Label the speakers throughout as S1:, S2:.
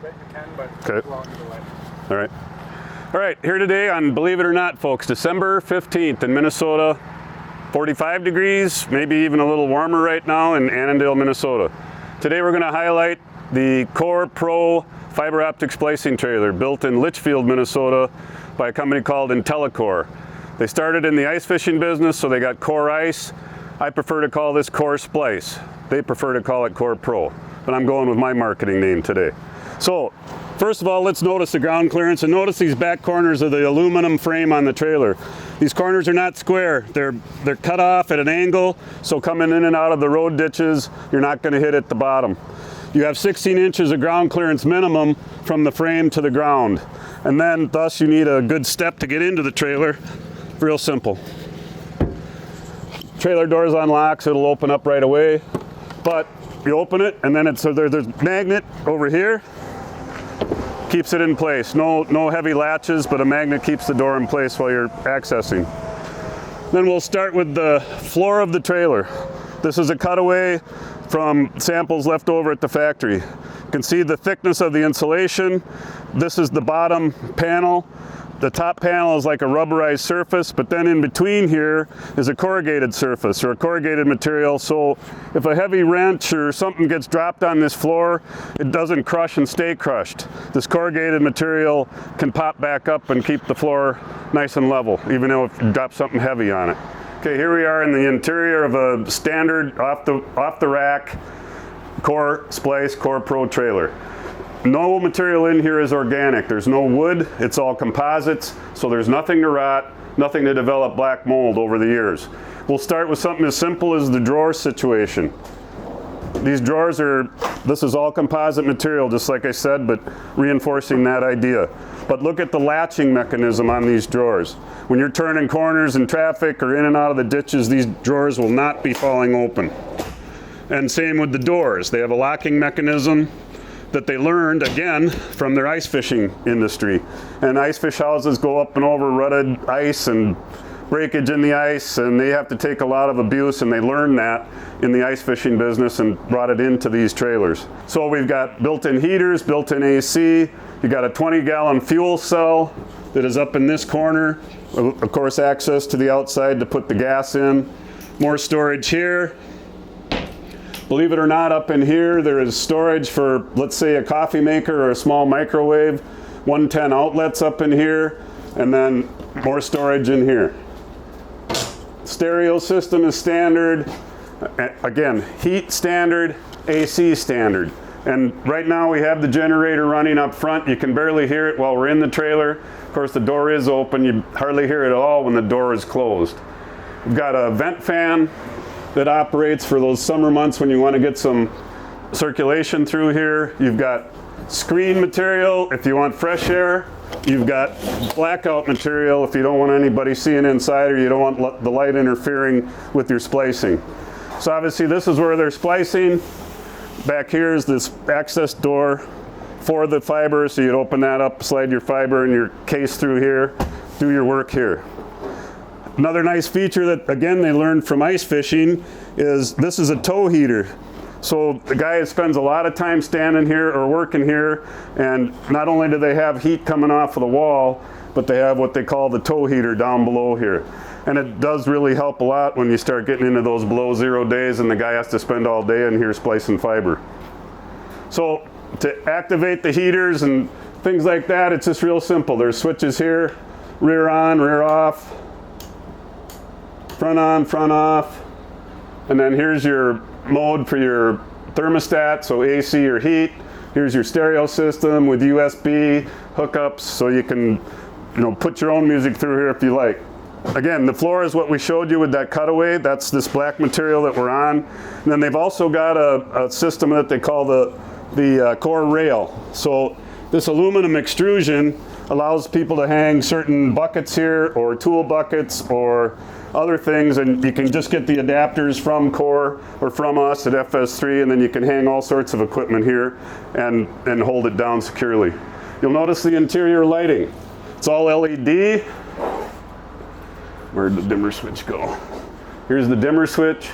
S1: bet you can, but
S2: okay.
S1: go out either way.
S2: All right. All right, here today on, believe it or not, folks, December 15th in Minnesota, 45 degrees, maybe even a little warmer right now in Annandale, Minnesota. Today we're going to highlight the Core Pro fiber optic splicing trailer built in Litchfield, Minnesota by a company called Intellicore. They started in the ice fishing business, so they got Core Ice. I prefer to call this Core Splice. They prefer to call it Core Pro, but I'm going with my marketing name today. So, first of all, let's notice the ground clearance and notice these back corners of the aluminum frame on the trailer. These corners are not square. They're cut off at an angle, so coming in and out of the road ditches, you're not going to hit at the bottom. You have 16 inches of ground clearance minimum from the frame to the ground. And then, thus, you need a good step to get into the trailer. Real simple. Trailer doors unlock, so it'll open up right away. But you open it, and then there's a magnet over here. Keeps it in place. No heavy latches, but a magnet keeps the door in place while you're accessing. Then we'll start with the floor of the trailer. This is a cutaway from samples left over at the factory. You can see the thickness of the insulation. This is the bottom panel. The top panel is like a rubberized surface, but then in between here is a corrugated surface or a corrugated material. So if a heavy wrench or something gets dropped on this floor, it doesn't crush and stay crushed. This corrugated material can pop back up and keep the floor nice and level, even though if you drop something heavy on it. Okay, here we are in the interior of a standard off the rack Core Splice Core Pro trailer. No material in here is organic. There's no wood, it's all composites, so there's nothing to rot, nothing to develop black mold over the years. We'll start with something as simple as the drawer situation. These drawers this is all composite material, just like I said, but reinforcing that idea. But look at the latching mechanism on these drawers. When you're turning corners in traffic or in and out of the ditches, these drawers will not be falling open. And same with the doors. They have a locking mechanism that they learned, again, from their ice fishing industry. And ice fish houses go up and over rutted ice and breakage in the ice, and they have to take a lot of abuse, and they learned that in the ice fishing business and brought it into these trailers. So we've got built-in heaters, built-in AC, you got a 20-gallon fuel cell that is up in this corner, of course access to the outside to put the gas in. More storage here. Believe it or not, up in here, there is storage for, let's say, a coffee maker or a small microwave. 110 outlets up in here, and then more storage in here. Stereo system is standard. Again, heat standard, AC standard. And right now we have the generator running up front. You can barely hear it while we're in the trailer. Of course, the door is open. You hardly hear it at all when the door is closed. We've got a vent fan that operates for those summer months when you want to get some circulation through here. You've got screen material if you want fresh air. You've got blackout material if you don't want anybody seeing inside or you don't want the light interfering with your splicing. So obviously this is where they're splicing. Back here is this access door for the fiber, so you'd open that up, slide your fiber and your case through here, do your work here. Another nice feature that, again, they learned from ice fishing is this is a tow heater. So the guy spends a lot of time standing here or working here, and not only do they have heat coming off of the wall, but they have what they call the tow heater down below here. And it does really help a lot when you start getting into those below zero days and the guy has to spend all day in here splicing fiber. So to activate the heaters and things like that, it's just real simple. There's switches here, rear on, rear off, front on, front off, and then here's your mode for your thermostat, so AC or heat. Here's your stereo system with USB hookups, so you can, put your own music through here if you like. Again, the floor is what we showed you with that cutaway. That's this black material that we're on. And then they've also got a system that they call the core rail. So this aluminum extrusion allows people to hang certain buckets here or tool buckets or other things, and you can just get the adapters from Core or from us at FS3, and then you can hang all sorts of equipment here and hold it down securely. You'll notice the interior lighting. It's all LED. Where'd the dimmer switch go? Here's the dimmer switch.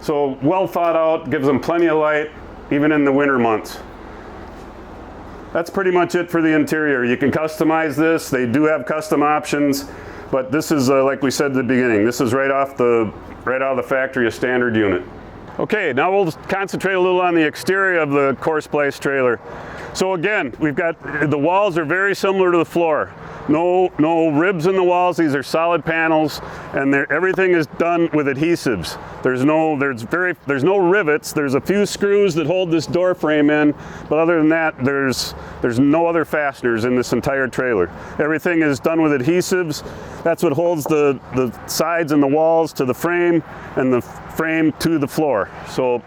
S2: So well thought out, gives them plenty of light. even in the winter months. That's pretty much it for the interior. You can customize this. They do have custom options, but this is like we said at the beginning, this is right out of the factory, a standard unit. Okay, now we'll concentrate a little on the exterior of the core splice trailer. So again, we've got, the walls are very similar to the floor. No ribs in the walls. These are solid panels, and everything is done with adhesives. There's no rivets. There's a few screws that hold this door frame in, but other than that, there's no other fasteners in this entire trailer. Everything is done with adhesives. That's what holds the sides and the walls to the frame, and the frame to the floor. So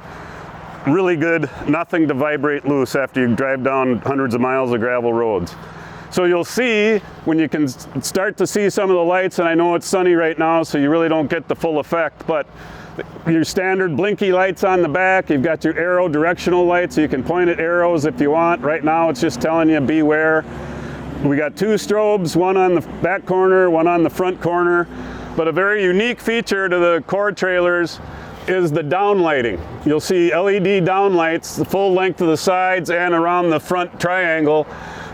S2: really good, nothing to vibrate loose after you drive down hundreds of miles of gravel roads. So you'll see, when you can start to see some of the lights, and I know it's sunny right now, so you really don't get the full effect, but your standard blinky lights on the back, you've got your arrow directional lights, so you can point at arrows if you want. Right now it's just telling you beware. We got two strobes, one on the back corner, one on the front corner, but a very unique feature to the core trailers is the down lighting. You'll see LED down lights, the full length of the sides and around the front triangle.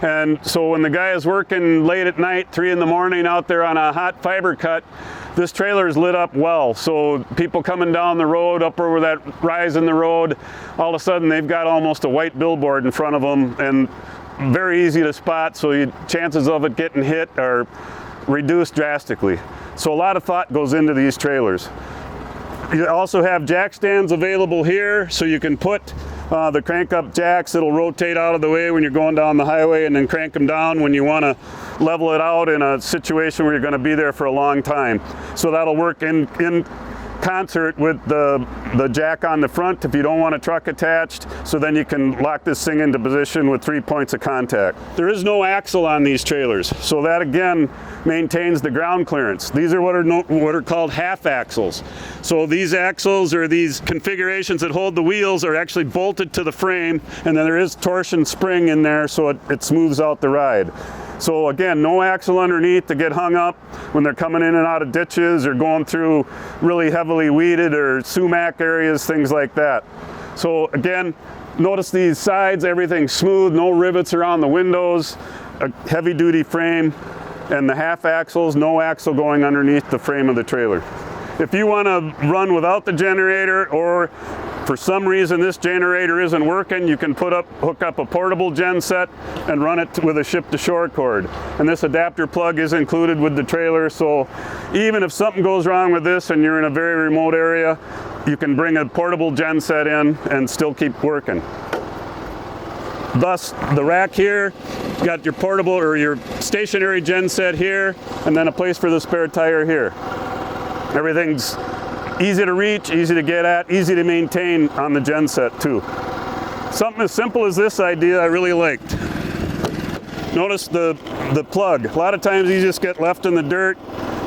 S2: And so when the guy is working late at night, 3 in the morning out there on a hot fiber cut, this trailer is lit up well. So people coming down the road, up over that rise in the road, all of a sudden they've got almost a white billboard in front of them, and very easy to spot, so chances of it getting hit are reduced drastically. So a lot of thought goes into these trailers. You also have jack stands available here, so you can put the crank up jacks. It'll rotate out of the way when you're going down the highway, and then crank them down when you want to level it out in a situation where you're going to be there for a long time. So that'll work in concert with the jack on the front if you don't want a truck attached, so then you can lock this thing into position with 3 points of contact. There is no axle on these trailers, so that again maintains the ground clearance. These are what are called half axles. So these axles, or these configurations that hold the wheels, are actually bolted to the frame, and then there is torsion spring in there, so it smooths out the ride. So again, no axle underneath to get hung up when they're coming in and out of ditches or going through really heavily weeded or sumac areas, things like that. So again, notice these sides, everything's smooth, no rivets around the windows, a heavy duty frame, and the half axles, no axle going underneath the frame of the trailer. If you want to run without the generator, or for some reason this generator isn't working, you can hook up a portable gen set and run it with a ship-to-shore cord. And this adapter plug is included with the trailer, so even if something goes wrong with this and you're in a very remote area, you can bring a portable gen set in and still keep working. Thus, the rack here, you got your portable or your stationary gen set here, and then a place for the spare tire here. Everything's easy to reach, easy to get at, easy to maintain on the gen set too. Something as simple as this idea I really liked. Notice the plug. A lot of times these just get left in the dirt,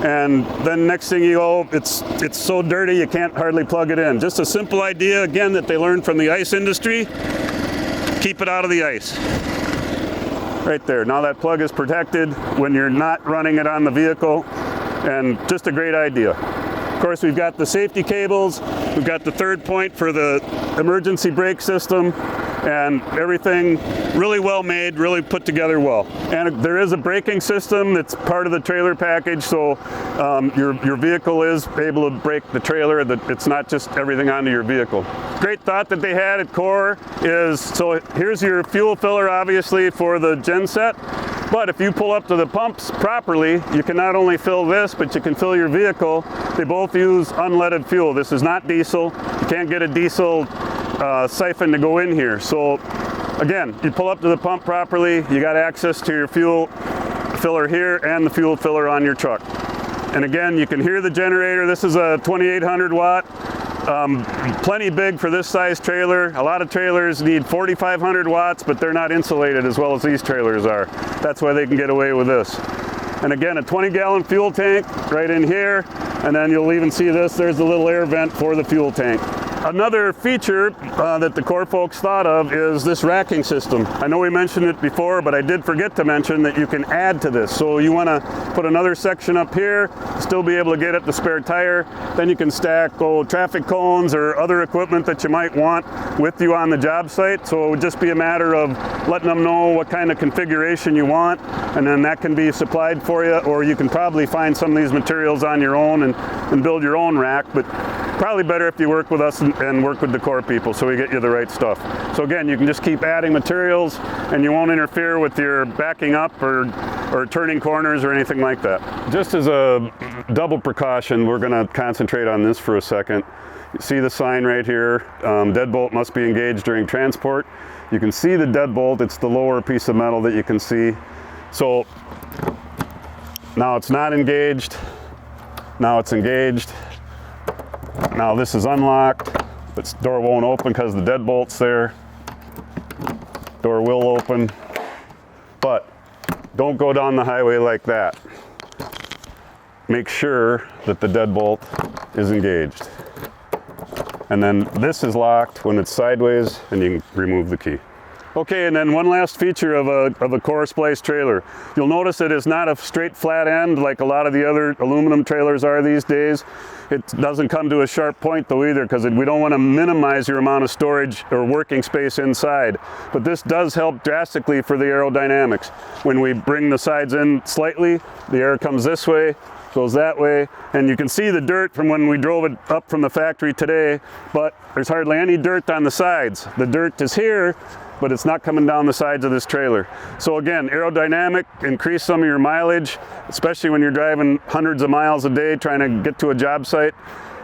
S2: and then next thing you go, it's so dirty you can't hardly plug it in. Just a simple idea, again, that they learned from the ice industry. Keep it out of the ice. Right there. Now that plug is protected when you're not running it on the vehicle, and just a great idea. Of course, we've got the safety cables, we've got the third point for the emergency brake system, and everything really well made, really put together well. And there is a braking system that's part of the trailer package, so your vehicle is able to brake the trailer. It's not just everything onto your vehicle. Great thought that they had at Core is, so here's your fuel filler obviously for the gen set. But if you pull up to the pumps properly, you can not only fill this, but you can fill your vehicle. They both use unleaded fuel. This is not diesel. You can't get a diesel siphon to go in here. So again, you pull up to the pump properly, you got access to your fuel filler here and the fuel filler on your truck. And again, you can hear the generator. This is a 2800 watt. Plenty big for this size trailer. A lot of trailers need 4,500 watts, but they're not insulated as well as these trailers are. That's why they can get away with this. And again, a 20-gallon fuel tank right in here, and then you'll even see this, there's the little air vent for the fuel tank. Another feature that the Core folks thought of is this racking system. I know we mentioned it before, but I did forget to mention that you can add to this. So you want to put another section up here, still be able to get at the spare tire. Then you can stack traffic cones or other equipment that you might want with you on the job site. So it would just be a matter of letting them know what kind of configuration you want, and then that can be supplied for you, or you can probably find some of these materials on your own and build your own rack. But probably better if you work with us and work with the Core people so we get you the right stuff. So again, you can just keep adding materials and you won't interfere with your backing up or turning corners or anything like that. Just as a double precaution, we're going to concentrate on this for a second. You see the sign right here, deadbolt must be engaged during transport. You can see the deadbolt, it's the lower piece of metal that you can see. So now it's not engaged, now it's engaged. Now this is unlocked, this door won't open because the deadbolt's there. Door will open, but don't go down the highway like that. Make sure that the deadbolt is engaged. And then this is locked when it's sideways, and you can remove the key. Okay, and then one last feature of a Core splice trailer. You'll notice it is not a straight flat end like a lot of the other aluminum trailers are these days. It doesn't come to a sharp point though either, because we don't want to minimize your amount of storage or working space inside. But this does help drastically for the aerodynamics. When we bring the sides in slightly, the air comes this way, goes that way, and you can see the dirt from when we drove it up from the factory today, but there's hardly any dirt on the sides. The dirt is here, but it's not coming down the sides of this trailer. So again, aerodynamic, increase some of your mileage, especially when you're driving hundreds of miles a day trying to get to a job site.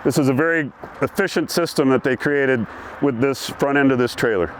S2: This is a very efficient system that they created with this front end of this trailer.